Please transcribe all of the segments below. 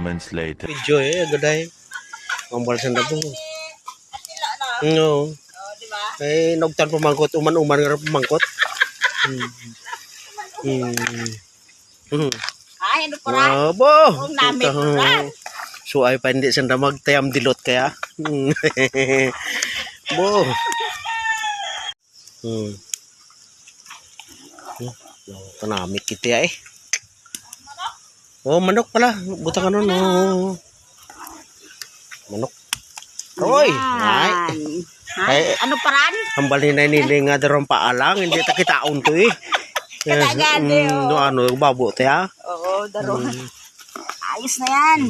moments later. Video gaday. Ang balsan na po. No. Eh, nagtan pamangkot, uman-uman nga pamangkot. Ay, ano pa Abo! Kung namin pa. So ay pa hindi sanda magtayam dilot kaya. Bo. Tanamit kita eh. Oh, manok pala. Buta ka nun. Oh. Manok. Oy! Ay. Ay, ano pa ran? Hambal ni nili nga darong paalang. Hindi ta kitaon to eh. Katagani, oh. Ano, babo te ha? Oo, daro. Ayos na yan.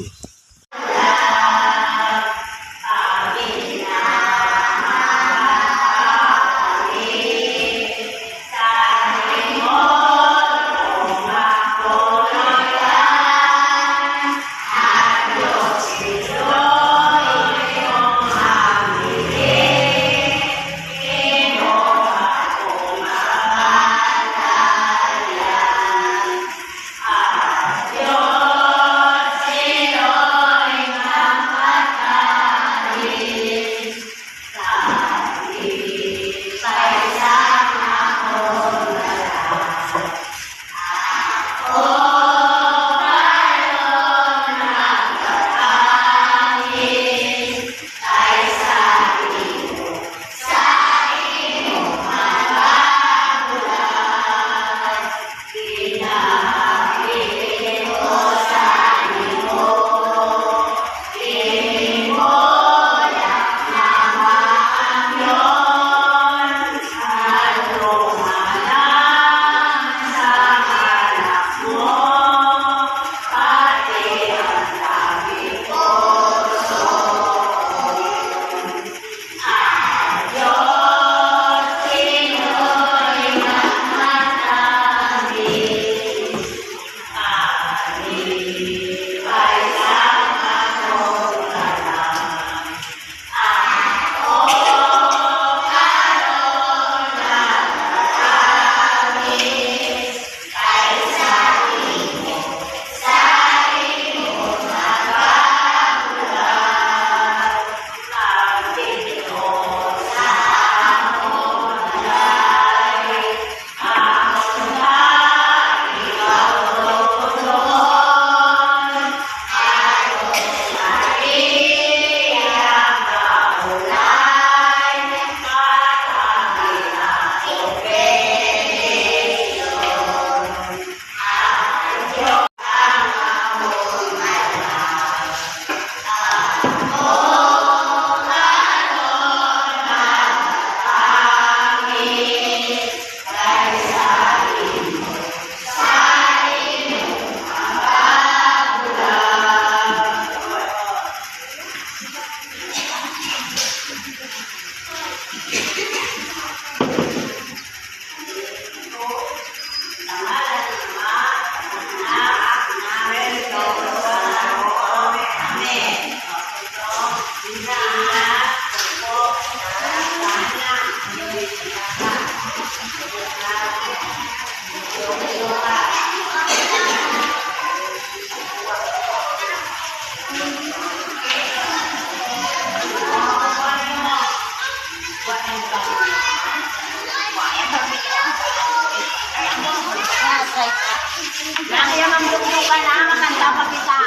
Nakaya mamdudukan na, makanta pa kita.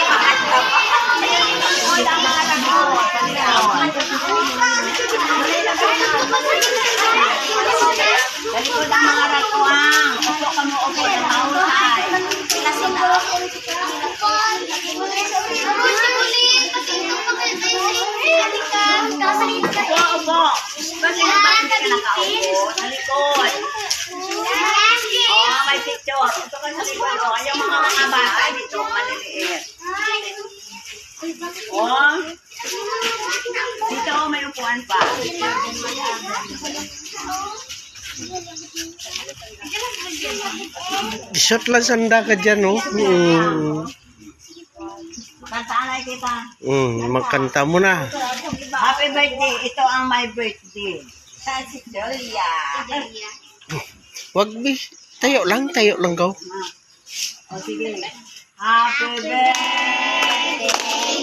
Makanta pa. Wala mga nagawa. Dalikod ang mga ratuang. Upo ka mo upo sa maulay. Kasi na. Upo. Bakit ka nakaupo? Dalikod. Oh, may picture. Ito ka sa likod. Oh, yung mga kabahay dito, maliliit. Oh. Dito, may upuan pa. Shot lang sanda ka dyan, no? Kantaanay kita. Magkanta mo na. Happy birthday. Ito ang my birthday. Si Julia. Wag bi. Tayo lang gaw. O sige. Happy birthday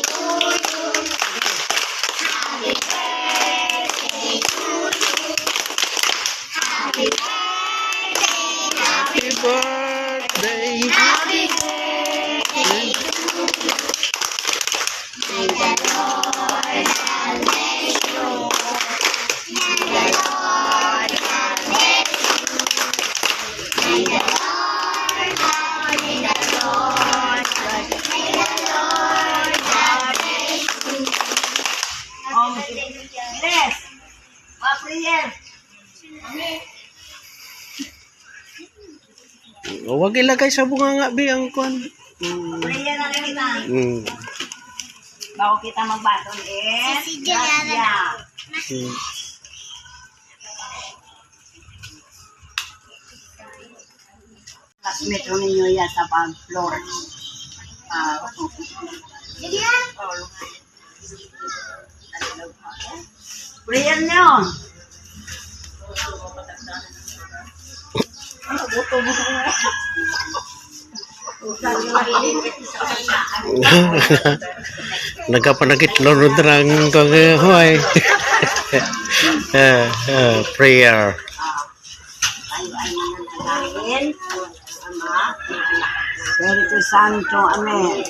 to you. Happy birthday to you. Happy birthday. Happy birthday. Happy birthday to you. May the Lord have blessed you. May the Lord have blessed you. May the Lord have, may the Lord have, may the Lord have blessed you. Bless. Prayer. Huwag ilagay sa bunganga, Bi, ang kwan. Prayer na rin kita. Bago kita magbaton Gracias. Classmate ro ninyo yan sa pag-floor. Prayer nyo. Nagkapanagitlo no drang hoy. Prayer. Tayo ay mananalangin. Ama, Espiritu Santo, Amen.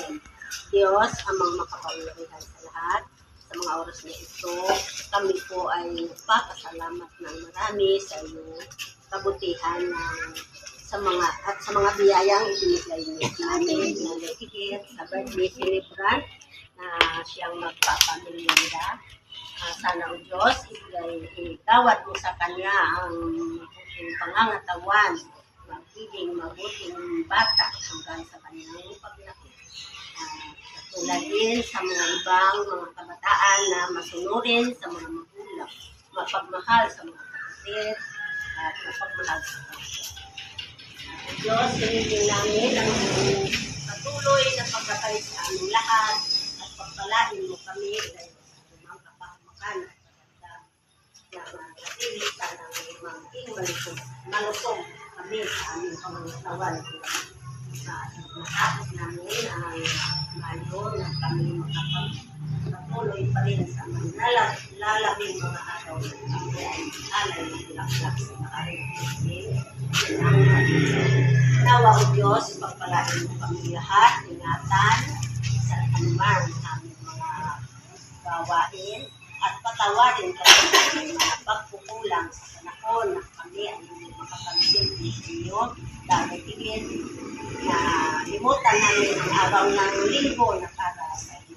Diyos, amang makapangyarihan sa lahat. Sa mga oras na ito, kami po ay nagpapasalamat ng marami sa iyong kabutihan sa mga biyayang ibinigay niyo namin na higit sa birthday celebrant na siyang magpapamilyanda. Sana o Diyos, itawad mo sa kanya ang mabuting pangangatawan, magiging mabuting bata hanggang sa kanyang paglaki. Tulad din sa mga ibang mga kabataan na masunurin sa mga magulang, mapagmahal sa mga kapatid, at mapagmahal sa kapatid. Diyos, hinigin namin ang patuloy na pagkakalit sa aming lahat at pagpalain mo kami dahil sa lumang kapahamakan at pagkakita na manatili ka ng maging malusog kami sa aming pangangatawan. Matapos namin ang mayo na kami makapagpatuloy pa rin sa mga lalabing mga araw na kami ay alay ng bulaklak sa nakarinig. Nawa o Diyos, pagpalain mo kami lahat, ingatan sa anuman aming mga gawain at patawarin kami ng mga pagkukulang sa panahon na kami ay hindi makapagsilbi sa inyo dahil higit na limutan namin ang araw ng linggo na para sa iyo.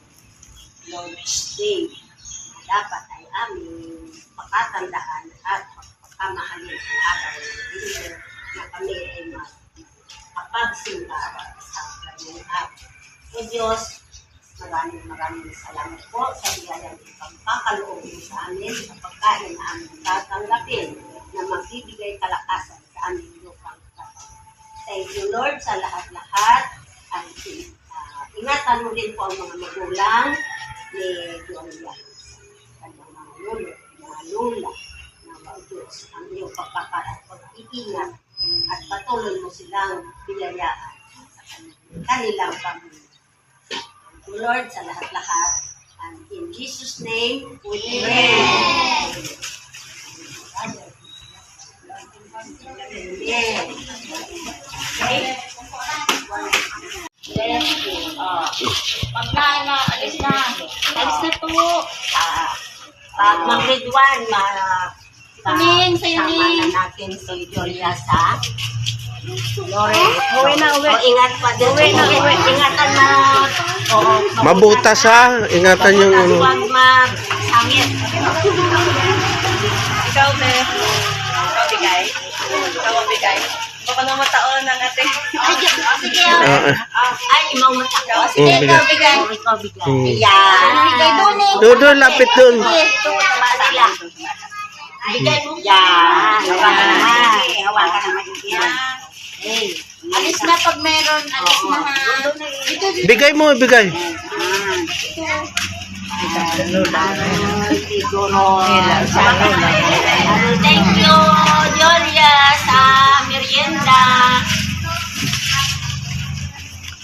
Lord's Day na dapat ay aming pakatandaan at pagkamahalin sa araw ng linggo na kami ay makapagsimba sa kanyang araw. O Diyos, maraming salamat po sa biyayang ipagkakaloob mo sa amin sa pagkain na aming tatanggapin na magbibigay kalakasan sa aming lupang katawan. Thank you, Lord, sa lahat-lahat. At ingatan mo din po ang mga magulang ni Gloria. Kanyang mga lolo, mga lula, na Diyos, ang iyong pag-iingat at patuloy mo silang biyayaan sa kanilang pamilya. Thank you, Lord, sa lahat-lahat. And in Jesus' name, we pray. Amen. Okay? Pag na, alis na. Alis na to. Pag mag-grade 1, Kaming, sa'yo sama ni. na natin si Julia sa Lawrence. Uwi na, uwi. Ingat pa din. Uwi na, uwi. Ingatan na. Oo. Mabutas ha, ingatan yung ano. Huwag mag-sangit. Ikaw, te. Ikaw, bigay. Ikaw, bigay. Baka naman taon ng ate. Sige. Ay, imaw mata. Sige, ikaw, bigay. Ikaw, bigay. Hmm. Yan. Bigay doon eh. Doon, lapit doon. Sila. Bigay mo. Yan. Hawakan naman. Hawakan naman. Yan. Hey. Alis na pag meron. Alis na ha. Bigay mo, bigay. Thank you, Julia, sa merienda.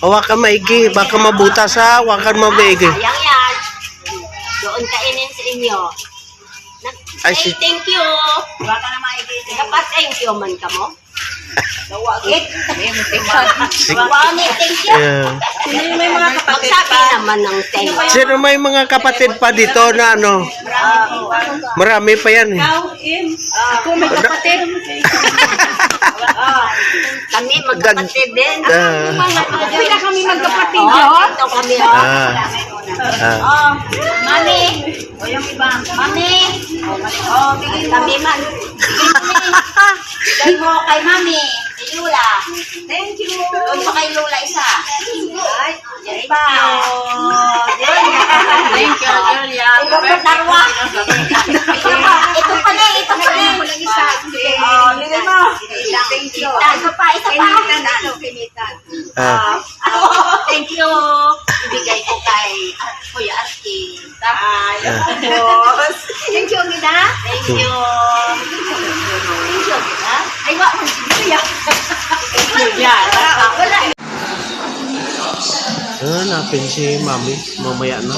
Hawakan maigi, baka mabutas ha. Hawakan maigi. Sayang yan. Doon kainin sa inyo. Ay, Say si- thank you. Wala ka na maigit. Dapat thank you man ka mo. Nawagit. May Thank you. Yeah. Sino yung may mga kapatid Magsabi pa? naman ng thank you. Sino may mga kapatid pa dito na ano? Marami pa yan eh. Ikaw, Im. Ako may kapatid. Kami magkapatid din. Pila kami magkapatid, Ito kami. Ah. Mami. O yung iba. Mami. Bigay kami man. Bigay mo kay Mami. Kay Lula. Thank you. Doon pa kay Lula isa. Ay, yan iba. Thank you, Julia. Ito pa darwa. Ito pa na, ito pa na. Oh, lili mo. Thank you. Isa pa, isa pa. Ah. Thank you. Ibigay ko kay Kuya Arki. Tapos. Thank you, Gina. Thank you. Thank you, Gina. Ay, wa, Julia. Julia. Wala. Hanapin si Mami. Mamaya na.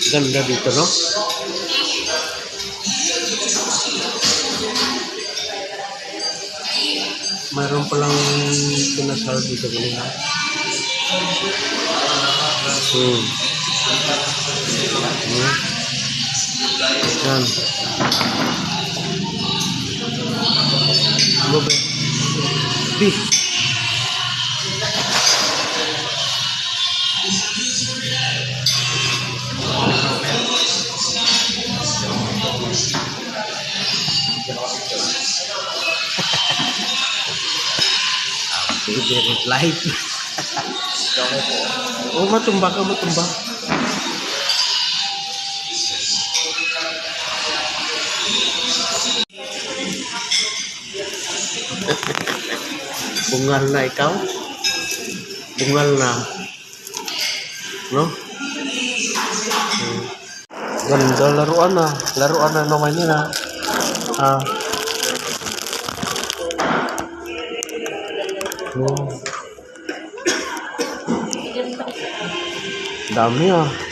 Ganda dito, no? Mayroon palang pinasal dito kanina. Yan. Ano ba? Di. Favorite life. Oh, matumba ka, matumba. Bungal na ikaw? Bungal na. No? Ganda, laruan na. Laruan na naman yun ha. Ah. Dami ah.